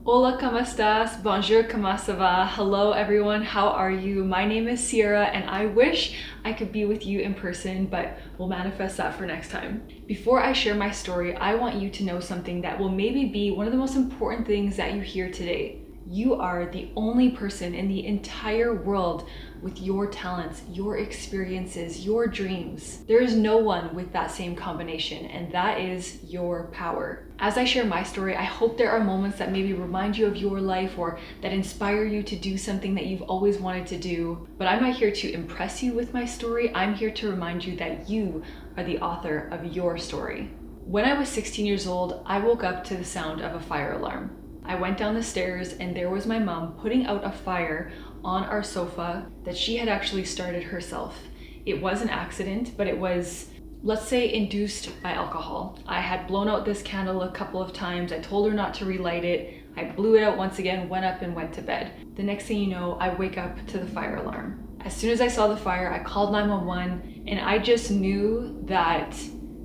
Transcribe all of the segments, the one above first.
Hola, ¿cómo estás? Bonjour, ¿cómo ça va? Hello everyone, how are you? My name is Sierra and I wish I could be with you in person, but we'll manifest that for next time. Before I share my story, I want you to know something that will maybe be one of the most important things that you hear today. You are the only person in the entire world with your talents, your experiences, your dreams. There is no one with that same combination, and that is your power. As I share my story, I hope there are moments that maybe remind you of your life or that inspire you to do something that you've always wanted to do. But I'm not here to impress you with my story. I'm here to remind you that you are the author of your story. When I was 16 years old, I woke up to the sound of a fire alarm. I went down the stairs and there was my mom putting out a fire on our sofa that she had actually started herself. It was an accident, but it was, let's say, induced by alcohol. I had blown out this candle a couple of times. I told her not to relight it. I blew it out once again, went up and went to bed. The next thing you know, I wake up to the fire alarm. As soon as I saw the fire, I called 911 and I just knew that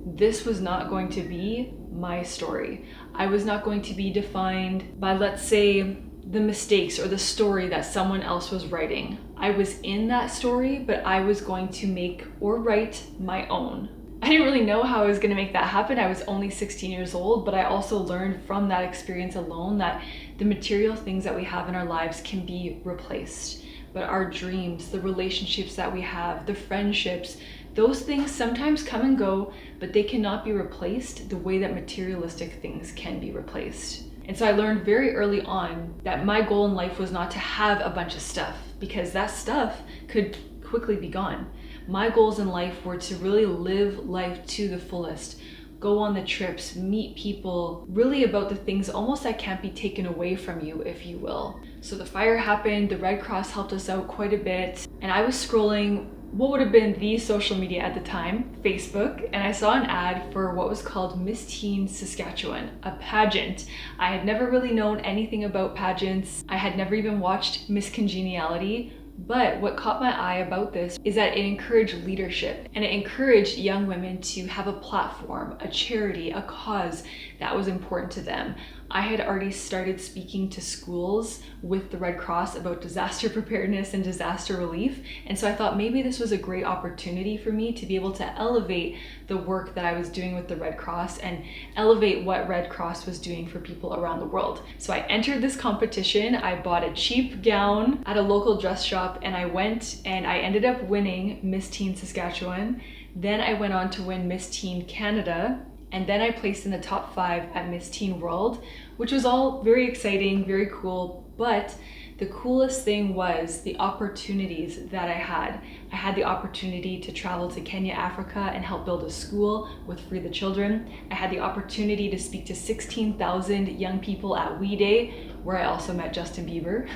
this was not going to be my story. I was not going to be defined by, let's say, the mistakes or the story that someone else was writing. I was in that story, but I was going to make or write my own. I didn't really know how I was going to make that happen. I was only 16 years old, but I also learned from that experience alone that the material things that we have in our lives can be replaced. But our dreams, the relationships that we have, the friendships, those things sometimes come and go, but they cannot be replaced the way that materialistic things can be replaced. And so I learned very early on that my goal in life was not to have a bunch of stuff, because that stuff could quickly be gone. My goals in life were to really live life to the fullest, go on the trips, meet people, really about the things almost that can't be taken away from you, if you will. So the fire happened, the Red Cross helped us out quite a bit, and I was scrolling what would have been the social media at the time, Facebook, and I saw an ad for what was called Miss Teen Saskatchewan, a pageant. I had never really known anything about pageants. I had never even watched Miss Congeniality, but what caught my eye about this is that it encouraged leadership and it encouraged young women to have a platform, a charity, a cause that was important to them. I had already started speaking to schools with the Red Cross about disaster preparedness and disaster relief. And so I thought maybe this was a great opportunity for me to be able to elevate the work that I was doing with the Red Cross and elevate what Red Cross was doing for people around the world. So I entered this competition. I bought a cheap gown at a local dress shop and I went and I ended up winning Miss Teen Saskatchewan. Then I went on to win Miss Teen Canada. And then I placed in the top 5 at Miss Teen World, which was all very exciting, very cool. But the coolest thing was the opportunities that I had. I had the opportunity to travel to Kenya, Africa and help build a school with Free the Children. I had the opportunity to speak to 16,000 young people at We Day, where I also met Justin Bieber.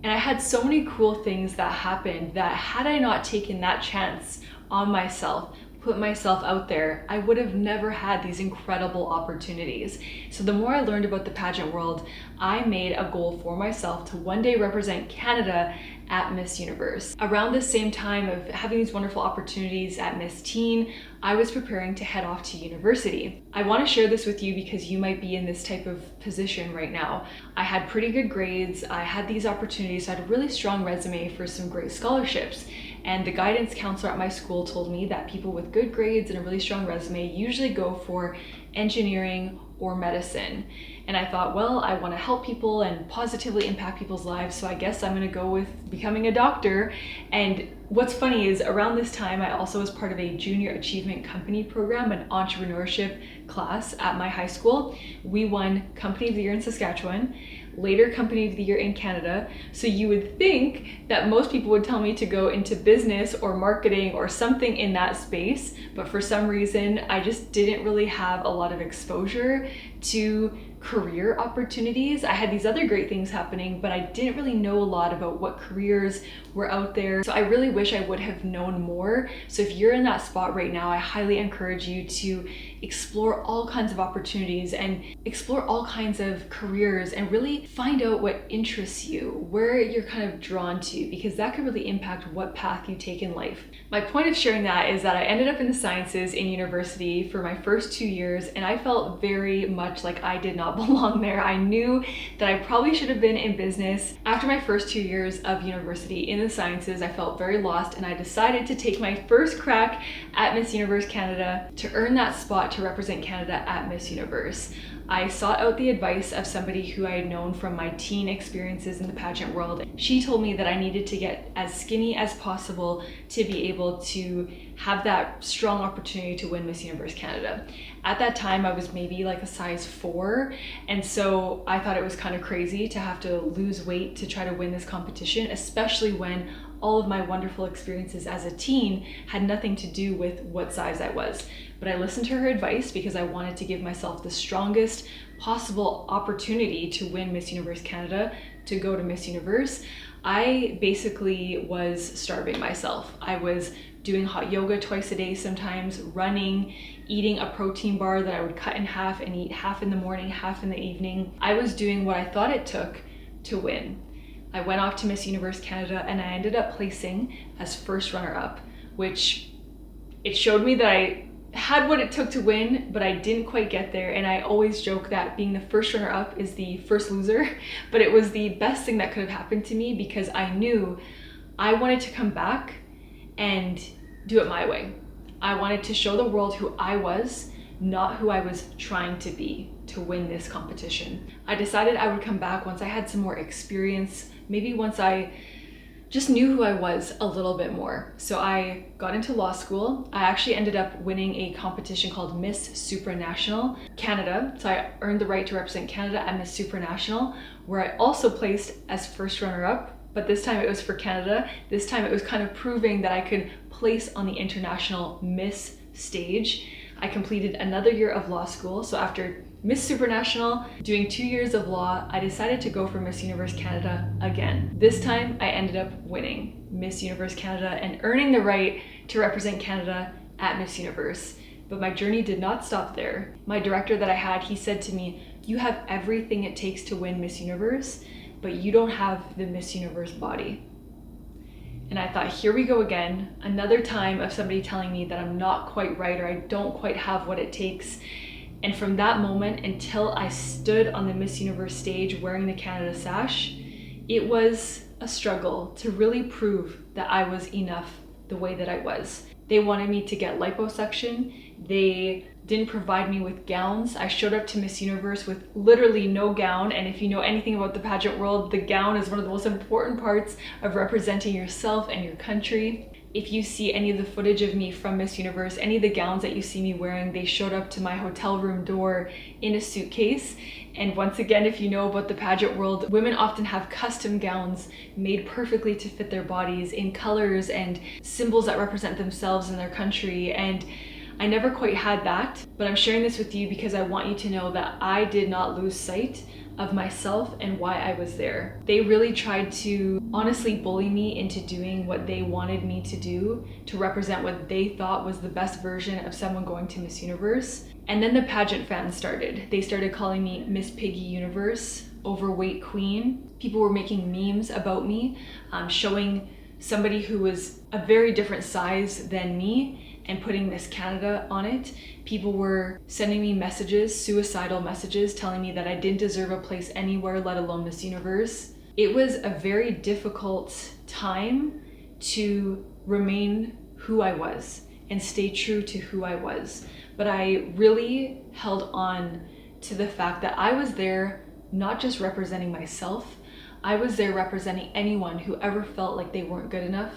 And I had so many cool things that happened that had I not taken that chance on myself, put myself out there, I would have never had these incredible opportunities. So the more I learned about the pageant world, I made a goal for myself to one day represent Canada at Miss Universe. Around the same time of having these wonderful opportunities at Miss Teen, I was preparing to head off to university. I want to share this with you because you might be in this type of position right now. I had pretty good grades, I had these opportunities, I had a really strong resume for some great scholarships. And the guidance counselor at my school told me that people with good grades and a really strong resume usually go for engineering or medicine. And I thought, well, I want to help people and positively impact people's lives, so I guess I'm going to go with becoming a doctor. And what's funny is around this time, I also was part of a junior achievement company program, an entrepreneurship class at my high school. We won Company of the Year in Saskatchewan, later Company of the Year in Canada. So you would think that most people would tell me to go into business or marketing or something in that space, but for some reason I just didn't really have a lot of exposure to career opportunities. I had these other great things happening, but I didn't really know a lot about what careers were out there. So I really wish I would have known more. So if you're in that spot right now, I highly encourage you to explore all kinds of opportunities and explore all kinds of careers and really find out what interests you, where you're kind of drawn to, because that could really impact what path you take in life. My point of sharing that is that I ended up in the sciences in university for my first 2 years, and I felt very much like I did not not belong there. I knew that I probably should have been in business. After my first 2 years of university in the sciences, I felt very lost, and I decided to take my first crack at Miss Universe Canada to earn that spot to represent Canada at Miss Universe. I sought out the advice of somebody who I had known from my teen experiences in the pageant world. She told me that I needed to get as skinny as possible to be able to have that strong opportunity to win Miss Universe Canada. At that time, I was maybe like a size 4, and so I thought it was kind of crazy to have to lose weight to try to win this competition, especially when all of my wonderful experiences as a teen had nothing to do with what size I was. But I listened to her advice because I wanted to give myself the strongest possible opportunity to win Miss Universe Canada, to go to Miss Universe. I basically was starving myself. I was doing hot yoga twice a day sometimes, running, eating a protein bar that I would cut in half and eat half in the morning, half in the evening. I was doing what I thought it took to win. I went off to Miss Universe Canada and I ended up placing as first runner-up, which it showed me that I had what it took to win, but I didn't quite get there. And I always joke that being the first runner-up is the first loser, but it was the best thing that could have happened to me because I knew I wanted to come back and do it my way. I wanted to show the world who I was, not who I was trying to be to win this competition. I decided I would come back once I had some more experience, maybe once I just knew who I was a little bit more. So I got into law school. I actually ended up winning a competition called Miss Supranational Canada. So I earned the right to represent Canada at Miss Supranational, where I also placed as first runner-up, but this time it was for Canada. This time it was kind of proving that I could place on the international Miss stage. I completed another year of law school. So after Miss Supranational, doing 2 years of law, I decided to go for Miss Universe Canada again. This time I ended up winning Miss Universe Canada and earning the right to represent Canada at Miss Universe. But my journey did not stop there. My director that I had, he said to me, "You have everything it takes to win Miss Universe, but you don't have the Miss Universe body." And I thought, here we go again, another time of somebody telling me that I'm not quite right or I don't quite have what it takes. And from that moment until I stood on the Miss Universe stage wearing the Canada sash, it was a struggle to really prove that I was enough the way that I was. They wanted me to get liposuction. They didn't provide me with gowns. I showed up to Miss Universe with literally no gown, and if you know anything about the pageant world, the gown is one of the most important parts of representing yourself and your country. If you see any of the footage of me from Miss Universe, any of the gowns that you see me wearing, they showed up to my hotel room door in a suitcase. And once again, if you know about the pageant world, women often have custom gowns made perfectly to fit their bodies in colors and symbols that represent themselves and their country. And I never quite had that, but I'm sharing this with you because I want you to know that I did not lose sight of myself and why I was there. They really tried to honestly bully me into doing what they wanted me to do to represent what they thought was the best version of someone going to Miss Universe. And then the pageant fans started. They started calling me Miss Piggy Universe, overweight queen. People were making memes about me, showing somebody who was a very different size than me and putting Miss Canada on it. People were sending me messages, suicidal messages, telling me that I didn't deserve a place anywhere, let alone Miss Universe. It was a very difficult time to remain who I was and stay true to who I was. But I really held on to the fact that I was there not just representing myself, I was there representing anyone who ever felt like they weren't good enough.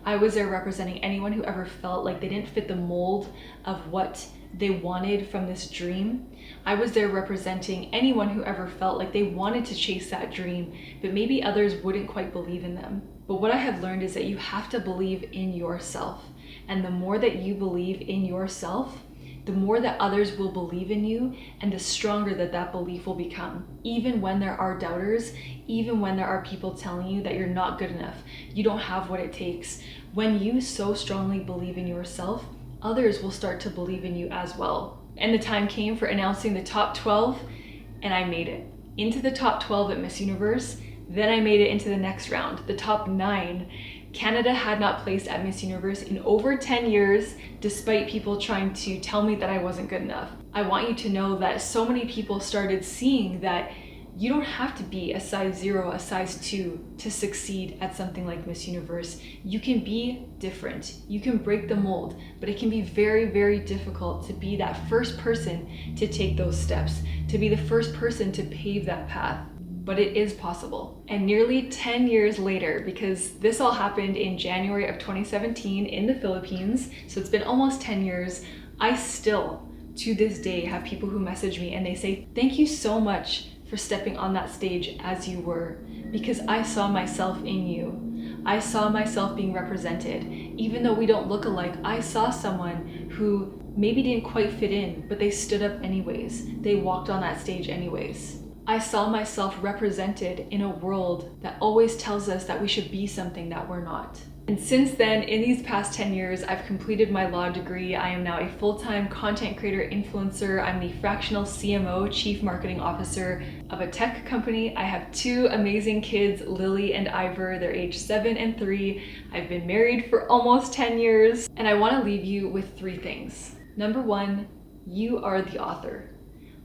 I was there representing anyone who ever felt like they didn't fit the mold of what they wanted from this dream. I was there representing anyone who ever felt like they wanted to chase that dream, but maybe others wouldn't quite believe in them. But what I have learned is that you have to believe in yourself. And the more that you believe in yourself, the more that others will believe in you, and the stronger that that belief will become. Even when there are doubters, even when there are people telling you that you're not good enough, you don't have what it takes. When you so strongly believe in yourself, others will start to believe in you as well. And the time came for announcing the top 12, and I made it into the top 12 at Miss Universe. Then I made it into the next round, the top 9, Canada had not placed at Miss Universe in over 10 years, despite people trying to tell me that I wasn't good enough. I want you to know that so many people started seeing that you don't have to be a size 0, a size 2 to succeed at something like Miss Universe. You can be different. You can break the mold, but it can be very, very difficult to be that first person to take those steps, to be the first person to pave that path. But it is possible. And nearly 10 years later, because this all happened in January of 2017 in the Philippines, so it's been almost 10 years, I still, to this day, have people who message me and they say, thank you so much for stepping on that stage as you were, because I saw myself in you. I saw myself being represented. Even though we don't look alike, I saw someone who maybe didn't quite fit in, but they stood up anyways. They walked on that stage anyways. I saw myself represented in a world that always tells us that we should be something that we're not. And since then, in these past 10 years, I've completed my law degree. I am now a full-time content creator influencer. I'm the fractional CMO, Chief Marketing Officer of a tech company. I have 2 amazing kids, Lily and Ivor. They're aged 7 and 3. I've been married for almost 10 years. And I want to leave you with 3 things. Number 1, you are the author.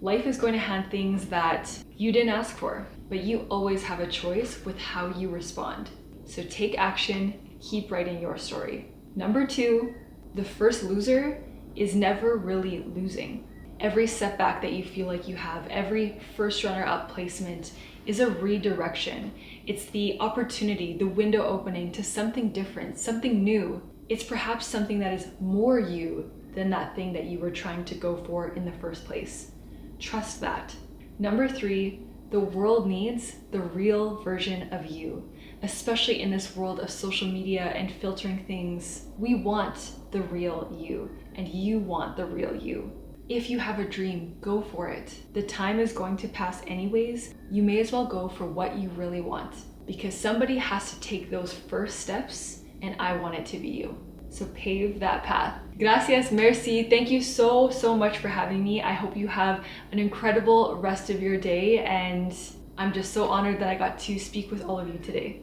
Life is going to hand things that you didn't ask for, but you always have a choice with how you respond. So take action, keep writing your story. Number 2, the first loser is never really losing. Every setback that you feel like you have, every first runner-up placement is a redirection. It's the opportunity, the window opening to something different, something new. It's perhaps something that is more you than that thing that you were trying to go for in the first place. Trust that. Number 3, the world needs the real version of you, especially in this world of social media and filtering things. We want the real you, and you want the real you. If you have a dream, go for it. The time is going to pass anyways. You may as well go for what you really want, because somebody has to take those first steps, and I want it to be you. So pave that path. Gracias, merci. Thank you so much for having me. I hope you have an incredible rest of your day, and I'm just so honored that I got to speak with all of you today.